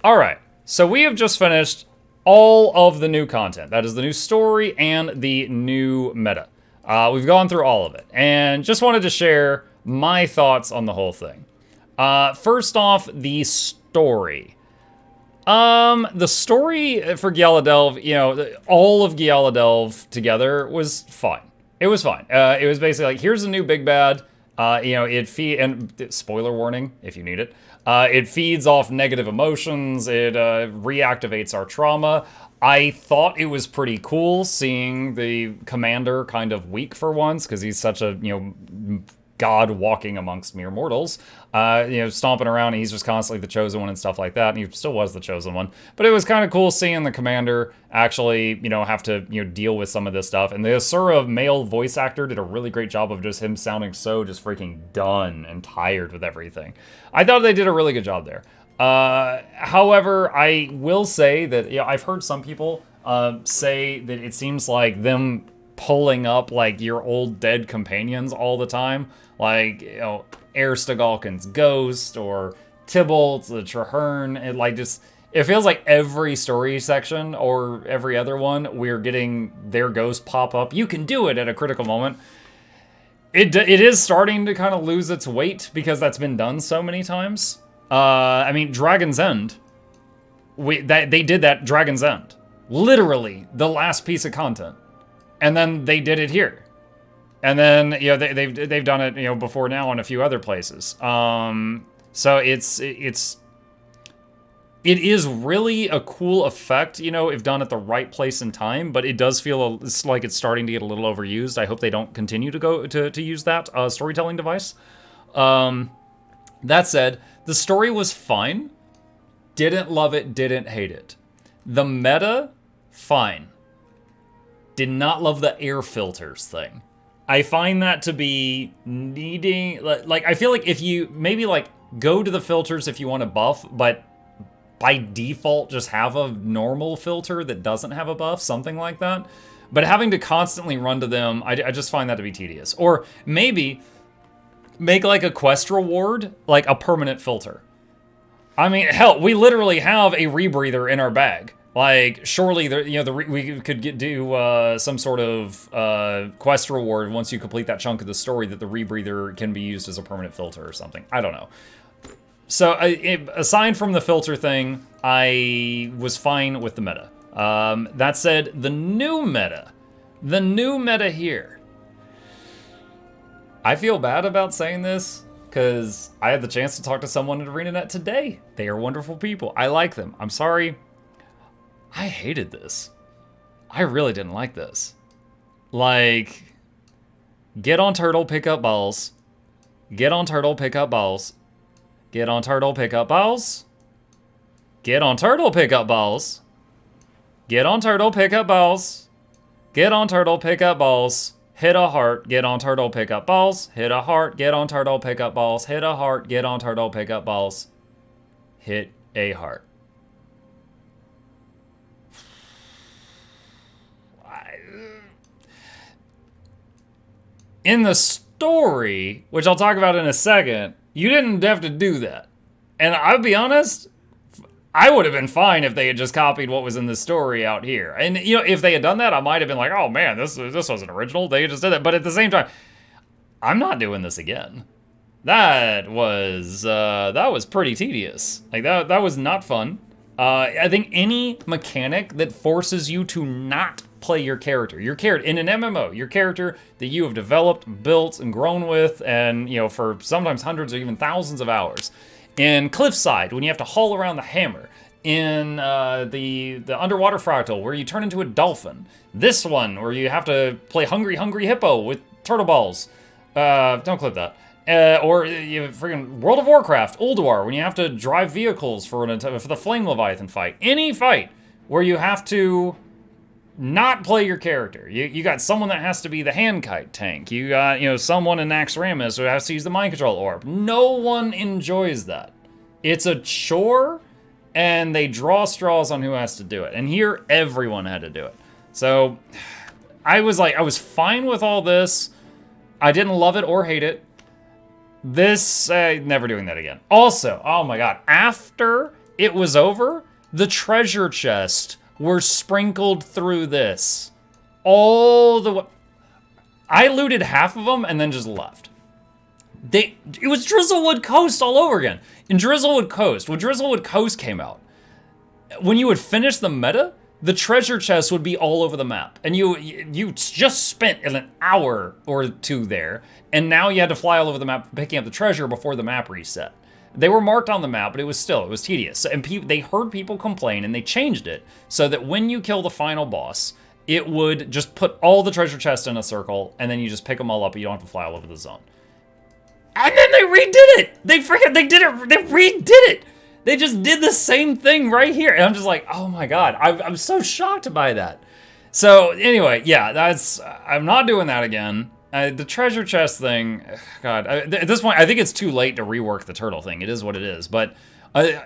All right, so we have just finished all of the new content. That is the new story and the new meta. We've gone through all of it, and just wanted to share my thoughts on the whole thing. First off, the story. The story for Gyaladelv, you know, all of Gyaladelv together was fine. It was fine. It was basically like, here's a new big bad. You know, and spoiler warning if you need it. It feeds off negative emotions. It reactivates our trauma. I thought it was pretty cool seeing the commander kind of weak for once because he's such a, you know, god walking amongst mere mortals, you know, stomping around, and he's just constantly the chosen one and stuff like that, and he still was the chosen one. But it was kind of cool seeing the commander actually, you know, have to, you know, deal with some of this stuff. And the Asura male voice actor did a really great job of just him sounding so just freaking done and tired with everything. I thought they did a really good job there. However, I will say that, you know, I've heard some people say that it seems like them pulling up like your old dead companions all the time, like, you know, Erstagalkin's ghost or Tybalt's the Traherne. It like just, it feels like every story section or every other one we're getting their ghost pop up. You can do it at a critical moment. It is starting to kind of lose its weight because that's been done so many times. I mean, Dragon's End, they did that Dragon's End, literally the last piece of content. And then they did it here, and then, you know, they've done it, you know, before now in a few other places. So it is really a cool effect, you know, if done at the right place and time. But it does feel it's like it's starting to get a little overused. I hope they don't continue to go to use that storytelling device. That said, the story was fine. Didn't love it. Didn't hate it. The meta, fine. Did not love the air filters thing. I find that to be needing, like, I feel like if you maybe like go to the filters if you want to buff, but by default just have a normal filter that doesn't have a buff, something like that. But having to constantly run to them, I just find that to be tedious. Or maybe make like a quest reward, like a permanent filter. I mean, hell, we literally have a rebreather in our bag. Like, surely, we could do some sort of quest reward once you complete that chunk of the story that the rebreather can be used as a permanent filter or something. I don't know. So, aside from the filter thing, I was fine with the meta. That said, the new meta here. I feel bad about saying this, because I had the chance to talk to someone at ArenaNet today. They are wonderful people. I like them. I'm sorry. I hated this. I really didn't like this. Like, get on turtle, pick up balls. Get on turtle, pick up balls. Get on turtle, pick up balls. Get on turtle, pick up balls. Get on turtle, pick up balls. Get on turtle, pick up balls. Hit a heart, get on turtle, pick up balls. Hit a heart, get on turtle, pick up balls. Hit a heart, get on turtle, pick up balls. Hit a heart. In the story, which I'll talk about in a second, you didn't have to do that. And I'll be honest, I would have been fine if they had just copied what was in the story out here. And, you know, if they had done that, I might have been like, oh man, this wasn't original. They just did that. But at the same time, I'm not doing this again. That was pretty tedious. Like, that was not fun. I think any mechanic that forces you to not play your character in an MMO, your character that you have developed, built, and grown with, and, you know, for sometimes hundreds or even thousands of hours. In Cliffside, when you have to haul around the hammer. In the Underwater Fractal, where you turn into a dolphin. This one, where you have to play Hungry Hungry Hippo with turtle balls. Don't clip that. Or you freaking World of Warcraft, Ulduar, when you have to drive vehicles for the Flame Leviathan fight. Any fight where you have to not play your character. You got someone that has to be the hand kite tank. You got, you know, someone in Naxxramas who has to use the mind control orb. No one enjoys that. It's a chore, and they draw straws on who has to do it. And here, everyone had to do it. So, I was fine with all this. I didn't love it or hate it. This, never doing that again. Also, oh my god, after it was over, the treasure chest were sprinkled through this. All the way. I looted half of them and then just left. It was Drizzlewood Coast all over again. In Drizzlewood Coast, when Drizzlewood Coast came out, when you would finish the meta, the treasure chest would be all over the map. And you just spent an hour or two there, and now you had to fly all over the map picking up the treasure before the map reset. They were marked on the map, but it was tedious. And they heard people complain, and they changed it so that when you kill the final boss, it would just put all the treasure chests in a circle, and then you just pick them all up, and you don't have to fly all over the zone. And then they redid it! They redid it! They just did the same thing right here. And I'm just like, oh my god, I'm so shocked by that. So anyway, yeah, I'm not doing that again. The treasure chest thing, god, at this point, I think it's too late to rework the turtle thing. It is what it is. But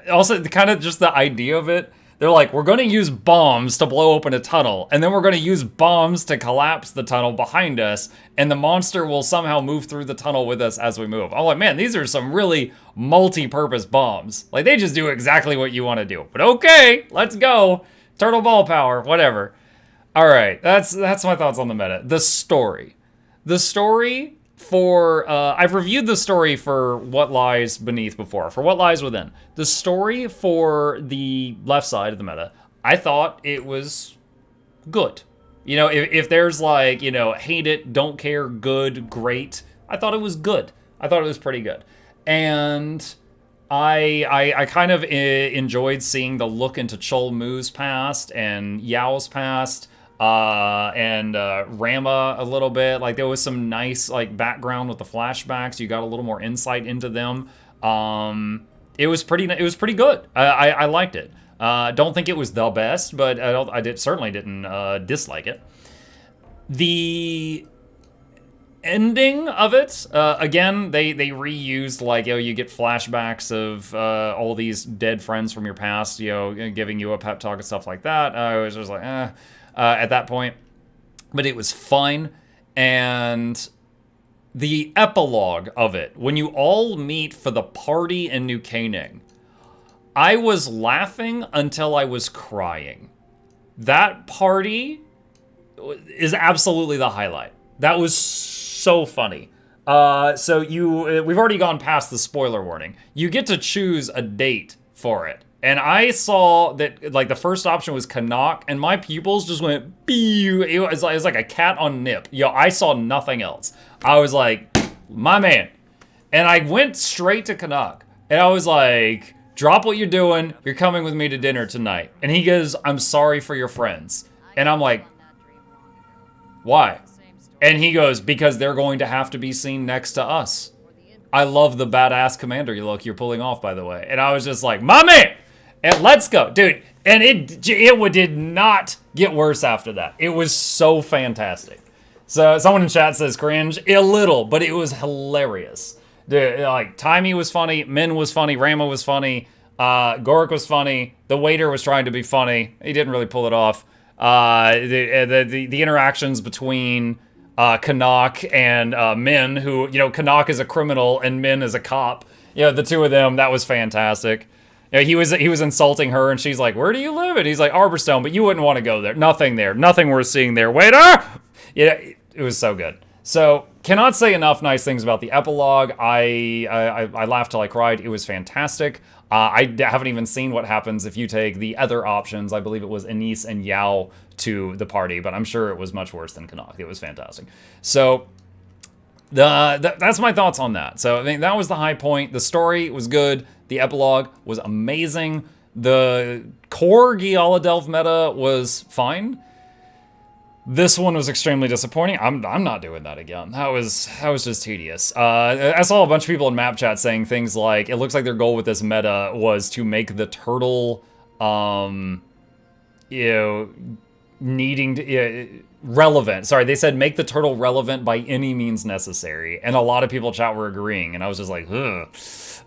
also, kind of just the idea of it, they're like, we're going to use bombs to blow open a tunnel, and then we're going to use bombs to collapse the tunnel behind us, and the monster will somehow move through the tunnel with us as we move. I'm like, man, these are some really multi-purpose bombs. Like, they just do exactly what you want to do. But okay, let's go. Turtle ball power, whatever. All right, that's my thoughts on the meta. The story. The story for, I've reviewed the story for What Lies Beneath before, for What Lies Within. The story for the left side of the meta, I thought it was good. You know, if there's like, you know, hate it, don't care, good, great, I thought it was good. I thought it was pretty good. And I kind of enjoyed seeing the look into Chol Moo's past and Yao's past. And Rama a little bit. Like, there was some nice like background with the flashbacks. You got a little more insight into them. It was pretty good. I liked it. Don't think it was the best, but certainly didn't dislike it. The ending of it, again, they reused, like, you know, you get flashbacks of all these dead friends from your past, you know, giving you a pep talk and stuff like that. I was just like, at that point, but it was fine. And the epilogue of it, when you all meet for the party in New Canaan, I was laughing until I was crying. That party is absolutely the highlight. That was so funny. So we've already gone past the spoiler warning. You get to choose a date for it. And I saw that, like, the first option was Canuck, and my pupils just went, pew. It was like a cat on nip. Yo, I saw nothing else. I was like, my man. And I went straight to Canuck, and I was like, drop what you're doing. You're coming with me to dinner tonight. And he goes, I'm sorry for your friends. And I'm like, why? And he goes, because they're going to have to be seen next to us. I love the badass commander look you're pulling off, by the way. And I was just like, my man! And let's go, dude. And it did not get worse after that. It was so fantastic. So someone in chat says cringe. A little, but it was hilarious. Dude, like, Timey was funny, Min was funny, Rama was funny, Gorik was funny, the waiter was trying to be funny. He didn't really pull it off. The interactions between Canuck and Min, who, you know, Canuck is a criminal and Min is a cop. You know, the two of them, that was fantastic. You know, he was insulting her, and she's like, where do you live? And he's like, Arborstone, but you wouldn't want to go there. Nothing there. Nothing worth seeing there. Waiter! Yeah, it was so good. So, cannot say enough nice things about the epilogue. I laughed till I cried. It was fantastic. I haven't even seen what happens if you take the other options. I believe it was Anise and Yao to the party, but I'm sure it was much worse than Canuck. It was fantastic. So, that's my thoughts on that. So, I mean, that was the high point. The story was good. The epilogue was amazing. The core Gialadelph meta was fine. This one was extremely disappointing. I'm not doing that again. That was just tedious. I saw a bunch of people in map chat saying things like, it looks like their goal with this meta was to make the turtle, you know, needing to, relevant. Sorry, they said make the turtle relevant by any means necessary. And a lot of people in chat were agreeing, and I was just like, ugh.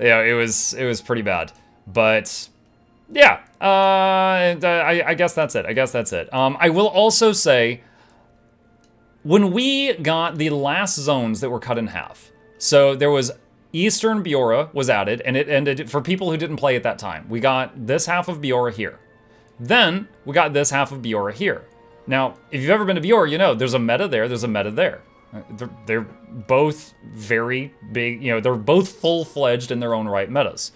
Yeah, it was pretty bad. But yeah, I guess that's it. I will also say, when we got the last zones that were cut in half, so there was Eastern Biora was added, and it ended for people who didn't play at that time. We got this half of Biora here. Then we got this half of Biora here. Now, if you've ever been to Biora, you know there's a meta there, there's a meta there. They're both very big, you know, they're both full-fledged in their own right metas.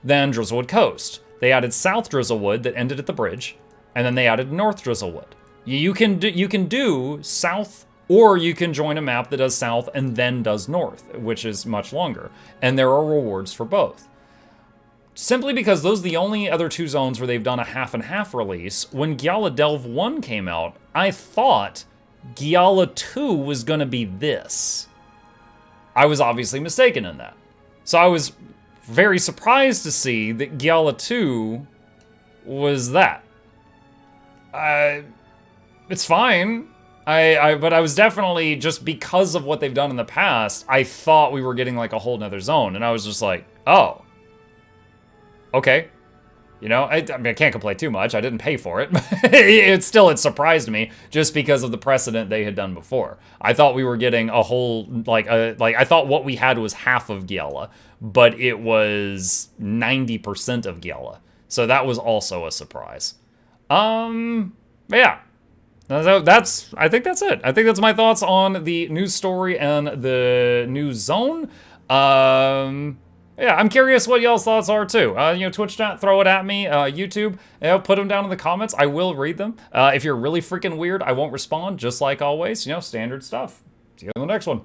Then Drizzlewood Coast. They added South Drizzlewood that ended at the bridge, and then they added North Drizzlewood. You can do South, or you can join a map that does South and then does North, which is much longer. And there are rewards for both. Simply because those are the only other two zones where they've done a half-and-half release. When Giala Delve 1 came out, I thought Giala 2 was going to be this. I was obviously mistaken in that. So I was very surprised to see that Giala 2 was that. It's fine. But I was definitely, just because of what they've done in the past, I thought we were getting like a whole nother zone. And I was just like, oh. Okay. You know, I mean, I can't complain too much. I didn't pay for it. It surprised me just because of the precedent they had done before. I thought we were getting a whole, I thought what we had was half of Giala, but it was 90% of Giala. So that was also a surprise. Yeah. So I think that's it. I think that's my thoughts on the news story and the new zone. Yeah, I'm curious what y'all's thoughts are too. You know, Twitch chat, throw it at me. YouTube, you know, put them down in the comments. I will read them. If you're really freaking weird, I won't respond, just like always. You know, standard stuff. See you in the next one.